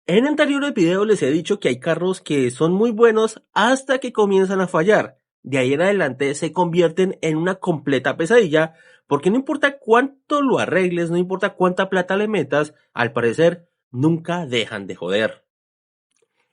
En anteriores videos les he dicho que hay carros que son muy buenos hasta que comienzan a fallar. De ahí en adelante se convierten en una completa pesadilla porque no importa cuánto lo arregles, no importa cuánta plata le metas, al parecer nunca dejan de joder.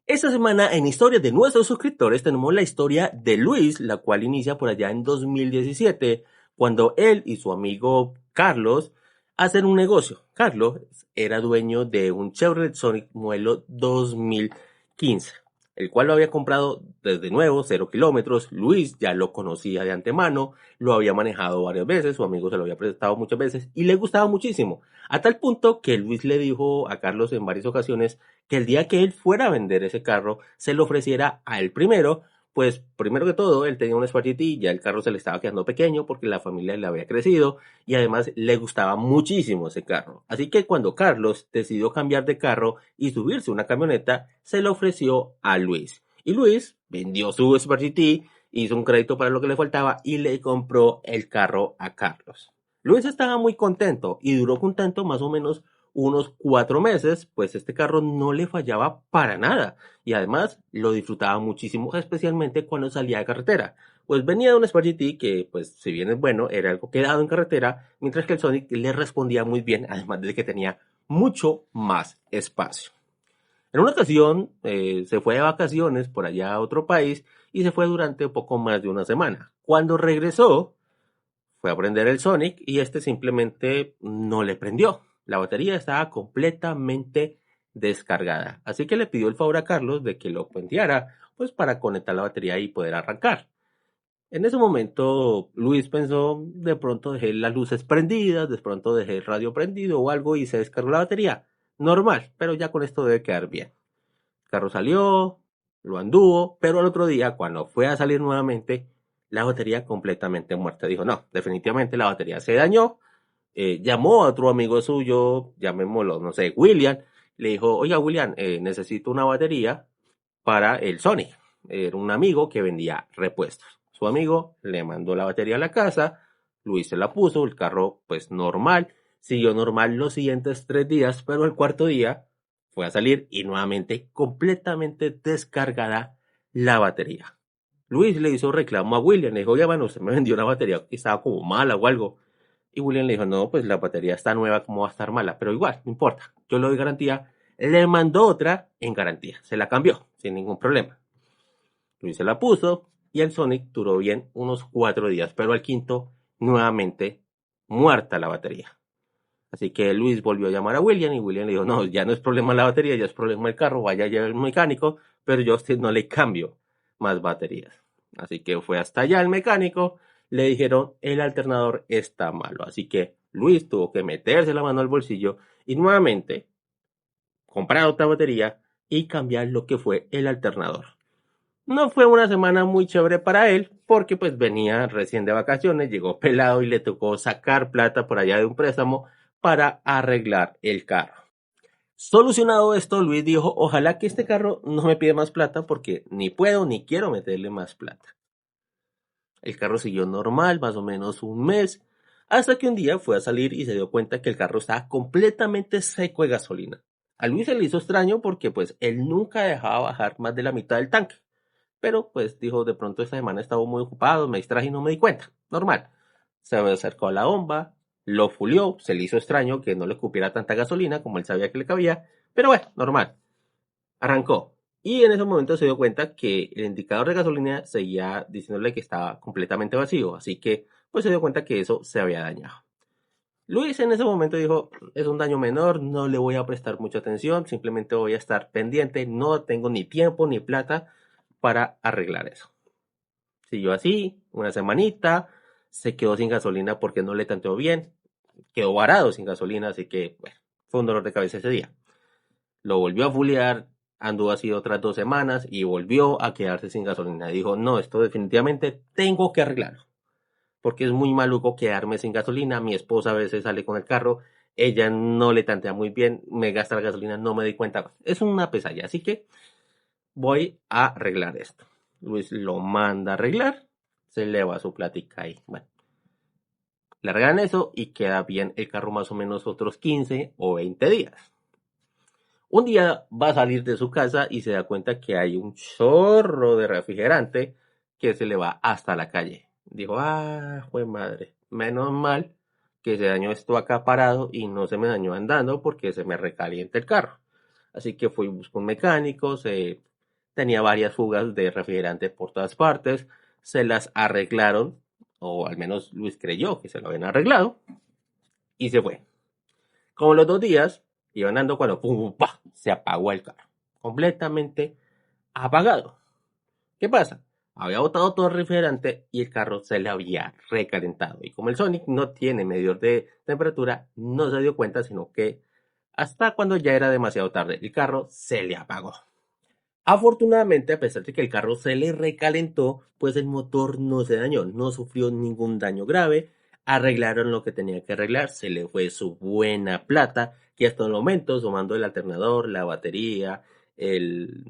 Esta semana en Historias de nuestros suscriptores tenemos la historia de Luis, la cual inicia por allá en 2017, cuando él y su amigo Carlos hacen un negocio. Carlos era dueño de un Chevrolet Sonic modelo 2015, el cual lo había comprado desde nuevo, 0 kilómetros. Luis ya lo conocía de antemano, lo había manejado varias veces, su amigo se lo había prestado muchas veces y le gustaba muchísimo. A tal punto que Luis le dijo a Carlos en varias ocasiones que el día que él fuera a vender ese carro, se lo ofreciera a él primero, pues primero que todo, él tenía un Sparky, ya el carro se le estaba quedando pequeño porque la familia le había crecido y además le gustaba muchísimo ese carro. Así que cuando Carlos decidió cambiar de carro y subirse a una camioneta, se lo ofreció a Luis. Y Luis vendió su Sparky, hizo un crédito para lo que le faltaba y le compró el carro a Carlos. Luis estaba muy contento y duró contento más o menos unos 4 meses, pues este carro no le fallaba para nada y además lo disfrutaba muchísimo, especialmente cuando salía de carretera. Pues venía de un Spark que, pues, si bien es bueno, era algo quedado en carretera, mientras que el Sonic le respondía muy bien, además de que tenía mucho más espacio. En una ocasión se fue de vacaciones por allá a otro país y se fue durante poco más de una semana. Cuando regresó, fue a prender el Sonic y este simplemente no le prendió. La batería estaba completamente descargada. Así que le pidió el favor a Carlos de que lo puenteara, pues para conectar la batería y poder arrancar. En ese momento, Luis pensó, de pronto dejé las luces prendidas, de pronto dejé el radio prendido o algo y se descargó la batería. Normal, pero ya con esto debe quedar bien. El carro salió, lo anduvo, pero al otro día, cuando fue a salir nuevamente, la batería completamente muerta. Dijo, no, definitivamente la batería se dañó. Llamó a otro amigo suyo, llamémoslo, no sé, William. Le dijo, oiga, William, necesito una batería para el Sony. Era un amigo que vendía repuestos. Su amigo le mandó la batería a la casa, Luis se la puso, el carro pues normal, siguió normal los siguientes 3 días, pero el cuarto día fue a salir y nuevamente completamente descargada la batería. Luis le hizo reclamo a William, le dijo, oye, bueno, usted me vendió una batería que estaba como mala o algo. Y William le dijo, no, pues la batería está nueva, ¿cómo va a estar mala? Pero igual, no importa, yo le doy garantía. Le mandó otra en garantía, se la cambió, sin ningún problema. Luis se la puso y el Sonic duró bien unos 4 días, pero al quinto, nuevamente, muerta la batería. Así que Luis volvió a llamar a William y William le dijo, no, ya no es problema la batería, ya es problema el carro, vaya a llevar el mecánico, pero yo a usted no le cambio más baterías. Así que fue hasta allá el mecánico, le dijeron, el alternador está malo. Así que Luis tuvo que meterse la mano al bolsillo y nuevamente comprar otra batería y cambiar lo que fue el alternador. No fue una semana muy chévere para él porque pues venía recién de vacaciones, llegó pelado y le tocó sacar plata por allá de un préstamo para arreglar el carro. Solucionado esto, Luis dijo, ojalá que este carro no me pide más plata porque ni puedo ni quiero meterle más plata. El carro siguió normal, más o menos un mes, hasta que un día fue a salir y se dio cuenta que el carro estaba completamente seco de gasolina. A Luis se le hizo extraño porque pues él nunca dejaba bajar más de la mitad del tanque. Pero pues dijo, de pronto esta semana estaba muy ocupado, me distraje y no me di cuenta. Normal. Se acercó a la bomba, lo fulió, se le hizo extraño que no le cupiera tanta gasolina como él sabía que le cabía, pero bueno, normal. Arrancó. Y en ese momento se dio cuenta que el indicador de gasolina seguía diciéndole que estaba completamente vacío, así que pues se dio cuenta que eso se había dañado. Luis en ese momento dijo, es un daño menor, no le voy a prestar mucha atención, simplemente voy a estar pendiente, no tengo ni tiempo ni plata para arreglar eso. Siguió así, una semanita, se quedó sin gasolina porque no le tanteó bien, quedó varado sin gasolina, así que bueno, fue un dolor de cabeza ese día. Lo volvió a fulear, anduvo así otras 2 semanas y volvió a quedarse sin gasolina. Dijo, no, esto definitivamente tengo que arreglarlo, porque es muy maluco quedarme sin gasolina. Mi esposa a veces sale con el carro, ella no le tantea muy bien, me gasta la gasolina, no me di cuenta. Es una pesadilla, así que voy a arreglar esto. Luis lo manda a arreglar, se eleva su plática ahí. Bueno, le arreglan eso y queda bien el carro más o menos otros 15 o 20 días. Un día va a salir de su casa y se da cuenta que hay un chorro de refrigerante que se le va hasta la calle. Dijo, jue madre, menos mal que se dañó esto acá parado y no se me dañó andando porque se me recalienta el carro. Así que fui, busco un mecánico, tenía varias fugas de refrigerante por todas partes, se las arreglaron, o al menos Luis creyó que se lo habían arreglado, y se fue. Como los 2 días, iba andando cuando pum, pum, pa, se apagó el carro. Completamente apagado. ¿Qué pasa? Había botado todo el refrigerante y el carro se le había recalentado. Y como el Sonic no tiene medidor de temperatura, no se dio cuenta, sino que hasta cuando ya era demasiado tarde, el carro se le apagó. Afortunadamente, a pesar de que el carro se le recalentó, pues el motor no se dañó, no sufrió ningún daño grave, arreglaron lo que tenía que arreglar, se le fue su buena plata, que hasta el momento, sumando el alternador, la batería, el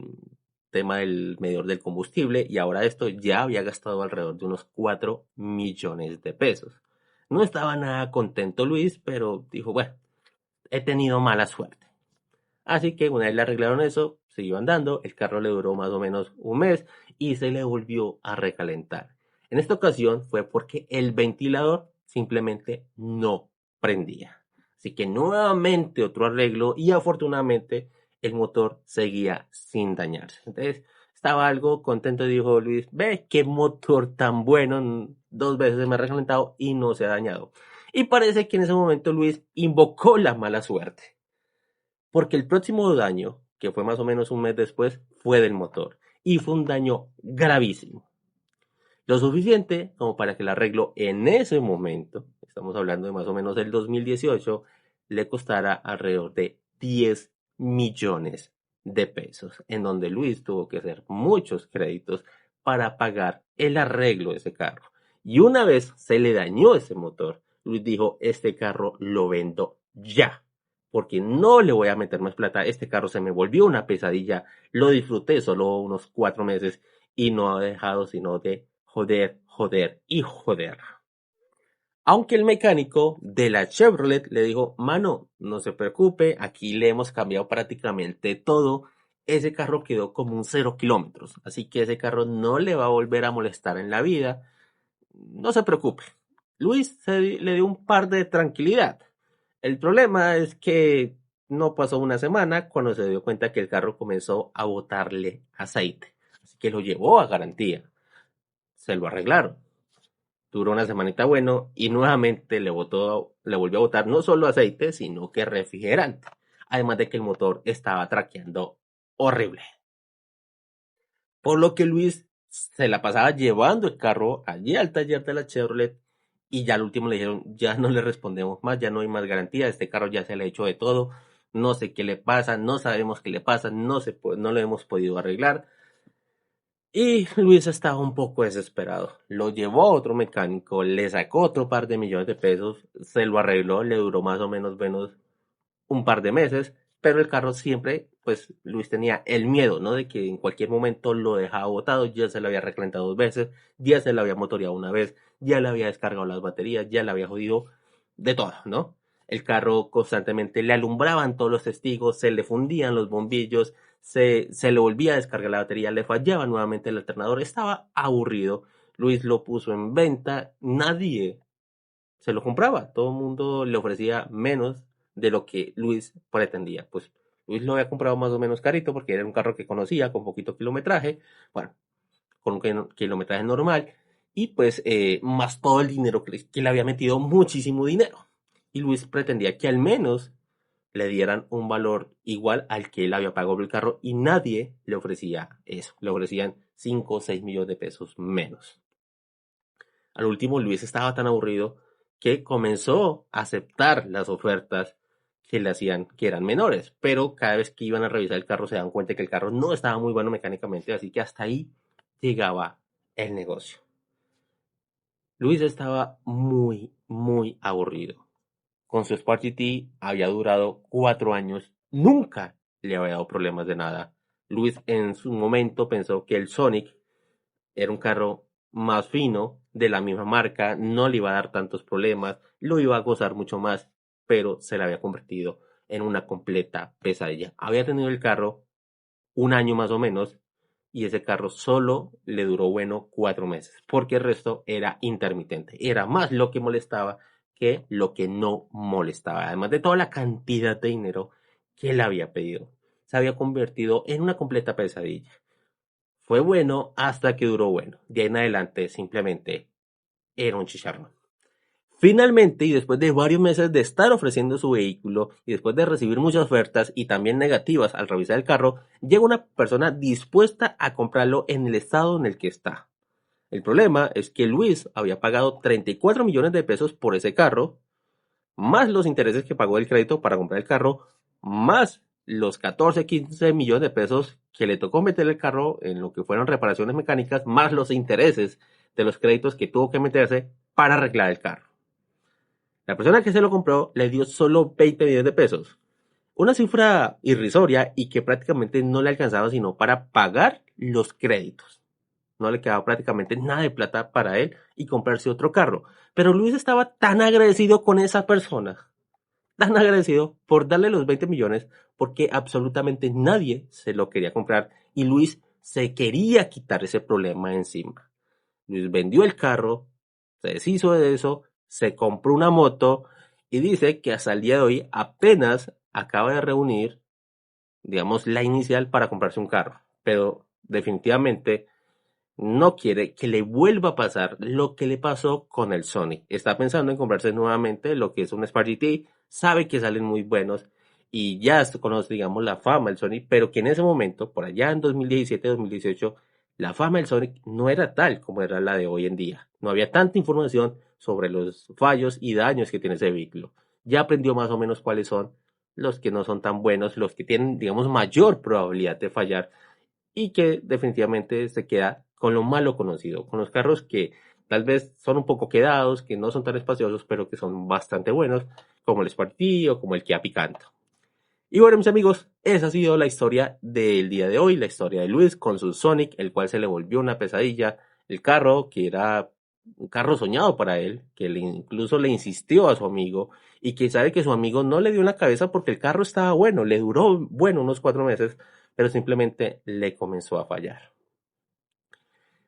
tema del medidor del combustible, y ahora esto ya había gastado alrededor de unos 4 millones de pesos. No estaba nada contento Luis, pero dijo, bueno, he tenido mala suerte. Así que una vez le arreglaron eso, siguió andando, el carro le duró más o menos un mes y se le volvió a recalentar. En esta ocasión fue porque el ventilador simplemente no prendía. Así que nuevamente otro arreglo y afortunadamente el motor seguía sin dañarse. Entonces estaba algo contento y dijo Luis, ve qué motor tan bueno, 2 veces me ha recalentado y no se ha dañado. Y parece que en ese momento Luis invocó la mala suerte porque el próximo daño, que fue más o menos un mes después, fue del motor. Y fue un daño gravísimo. Lo suficiente como para que el arreglo en ese momento, estamos hablando de más o menos del 2018, le costara alrededor de 10 millones de pesos, en donde Luis tuvo que hacer muchos créditos para pagar el arreglo de ese carro. Y una vez se le dañó ese motor, Luis dijo, este carro lo vendo ya, porque no le voy a meter más plata, este carro se me volvió una pesadilla, lo disfruté solo unos 4 meses y no ha dejado sino de joder, joder y joder. Aunque el mecánico de la Chevrolet le dijo, mano, no se preocupe, aquí le hemos cambiado prácticamente todo. Ese carro quedó como un 0 kilómetros, así que ese carro no le va a volver a molestar en la vida. No se preocupe. Luis le dio un par de tranquilidad. El problema es que no pasó una semana cuando se dio cuenta que el carro comenzó a botarle aceite. Así que lo llevó a garantía. Se lo arreglaron. Duró una semanita bueno y nuevamente le volvió a botar no solo aceite, sino que refrigerante. Además de que el motor estaba traqueando horrible. Por lo que Luis se la pasaba llevando el carro allí al taller de la Chevrolet y ya al último le dijeron, ya no le respondemos más, ya no hay más garantía, este carro ya se le ha hecho de todo, no sé qué le pasa, no sabemos qué le pasa, no lo hemos podido arreglar. Y Luis estaba un poco desesperado. Lo llevó a otro mecánico, le sacó otro par de millones de pesos, se lo arregló, le duró más o menos un par de meses, pero el carro siempre, pues Luis tenía el miedo, ¿no? De que en cualquier momento lo dejaba botado, ya se lo había recalentado 2 veces, ya se lo había motoreado una vez, ya le había descargado las baterías, ya le había jodido de todo, ¿no? El carro constantemente le alumbraban todos los testigos, se le fundían los bombillos, se le volvía a descargar la batería, le fallaba nuevamente el alternador, estaba aburrido. Luis lo puso en venta, nadie se lo compraba, todo el mundo le ofrecía menos de lo que Luis pretendía. Pues Luis lo había comprado más o menos carito porque era un carro que conocía con poquito kilometraje, bueno, con un kilometraje normal y pues más todo el dinero que le había metido, muchísimo dinero. Y Luis pretendía que al menos le dieran un valor igual al que él había pagado por el carro y nadie le ofrecía eso, le ofrecían 5 o 6 millones de pesos menos. Al último, Luis estaba tan aburrido que comenzó a aceptar las ofertas que le hacían, que eran menores, pero cada vez que iban a revisar el carro se dan cuenta que el carro no estaba muy bueno mecánicamente, así que hasta ahí llegaba el negocio. Luis estaba muy, muy aburrido. Con su Sport GT había durado 4 años, nunca le había dado problemas de nada. Luis en su momento pensó que el Sonic era un carro más fino, de la misma marca, no le iba a dar tantos problemas, lo iba a gozar mucho más, pero se le había convertido en una completa pesadilla. Había tenido el carro un año más o menos y ese carro solo le duró bueno 4 meses porque el resto era intermitente. Era más lo que molestaba que lo que no molestaba. Además de toda la cantidad de dinero que él había pedido. Se había convertido en una completa pesadilla. Fue bueno hasta que duró bueno. De ahí en adelante simplemente era un chicharrón. Finalmente, y después de varios meses de estar ofreciendo su vehículo y después de recibir muchas ofertas y también negativas al revisar el carro, llega una persona dispuesta a comprarlo en el estado en el que está. El problema es que Luis había pagado 34 millones de pesos por ese carro, más los intereses que pagó el crédito para comprar el carro, más los 14, 15 millones de pesos que le tocó meter el carro en lo que fueron reparaciones mecánicas, más los intereses de los créditos que tuvo que meterse para arreglar el carro. La persona que se lo compró le dio solo 20 millones de pesos, una cifra irrisoria y que prácticamente no le alcanzaba sino para pagar los créditos. No le quedaba prácticamente nada de plata para él y comprarse otro carro. Pero Luis estaba tan agradecido con esa persona, tan agradecido por darle los 20 millones, porque absolutamente nadie se lo quería comprar y Luis se quería quitar ese problema encima. Luis vendió el carro, se deshizo de eso, se compró una moto y dice que hasta el día de hoy apenas acaba de reunir, digamos, la inicial para comprarse un carro. Pero definitivamente no quiere que le vuelva a pasar lo que le pasó con el Sonic. Está pensando en comprarse nuevamente lo que es un Spark GT, sabe que salen muy buenos y ya conoce, digamos, la fama del Sonic, pero que en ese momento, por allá en 2017-2018, la fama del Sonic no era tal como era la de hoy en día. No había tanta información sobre los fallos y daños que tiene ese vehículo. Ya aprendió más o menos cuáles son los que no son tan buenos, los que tienen, digamos, mayor probabilidad de fallar y que definitivamente se queda con lo malo conocido, con los carros que tal vez son un poco quedados, que no son tan espaciosos, pero que son bastante buenos, como el Sparty o como el Kia Picanto. Y bueno, mis amigos, esa ha sido la historia del día de hoy, la historia de Luis con su Sonic, el cual se le volvió una pesadilla, el carro que era un carro soñado para él, que incluso le insistió a su amigo y que sabe que su amigo no le dio en la cabeza porque el carro estaba bueno, le duró bueno unos 4 meses, pero simplemente le comenzó a fallar.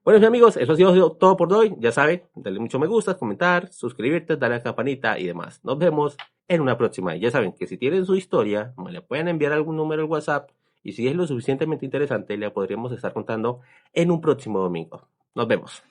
Bueno, mis amigos, eso ha sido todo por hoy. Ya saben, darle mucho me gusta, comentar, suscribirte, darle a la campanita y demás. Nos vemos en una próxima. Y ya saben que si tienen su historia, me le pueden enviar algún número al WhatsApp y si es lo suficientemente interesante, le podríamos estar contando en un próximo domingo. Nos vemos.